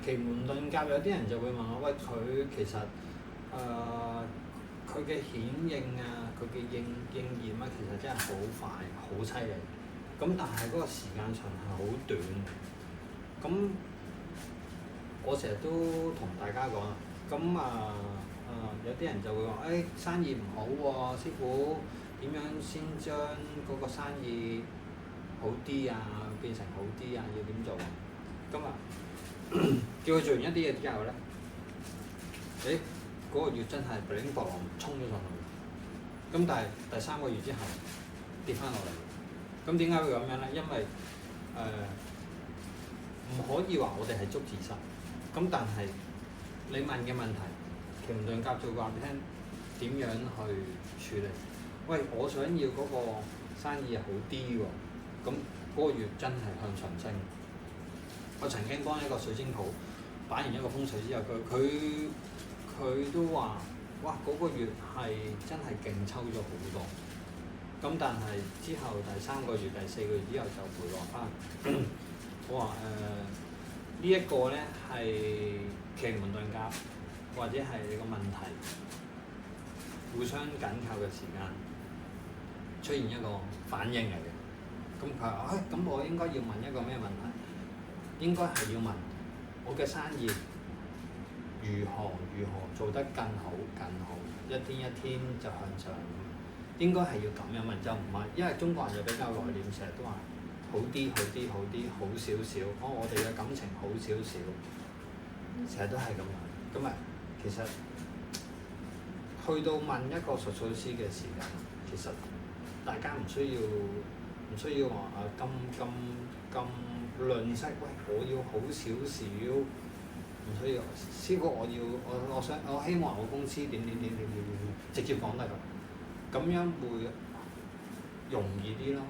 奇門遁甲有啲人就會問我，喂，佢其實佢嘅顯應啊，佢嘅應驗啊，其實真係好快，好犀利。咁但係嗰個時間長係好短。咁我成日都同大家講，咁有啲人就會話，生意唔好喎，師傅點樣先將嗰個生意好啲啊，變成好啲啊，要點做啊？咁叫佢做完一啲嘢之後咧，嗰個月真係 bling bling 衝咗上去。咁但係第3個月之後跌翻落嚟。咁點解會咁樣咧？因為唔可以話我哋係捉字蝨。咁但係你問嘅問題，奇門遁甲就話俾你聽點樣去處理。喂，我想要嗰個生意好啲喎，咁嗰個月真係向上升。我曾經幫一個水晶鋪擺完一個風水之後，佢都話：哇，嗰個月係真係勁抽咗好多。咁但係之後第3個月、第4個月之後就回落翻。我話呢一個咧係奇門遁甲，或者係你個問題互相緊扣嘅時間出現一個反應嚟嘅。咁佢話：咁我應該要問一個咩問題？應該係要問我嘅生意如何做得更好，一天一天就向上。應該係要咁樣問，就唔係，因為中國人就比較內斂，成日都話好啲，好少少。我哋嘅感情好少少，成日都係咁樣。咁其實去到問一個術數師嘅時間，其實大家唔需要話咁吝嗇。喂，我要好少少，唔需要。師傅，我希望我公司點，直接講得㗎。咁樣會容易啲咯。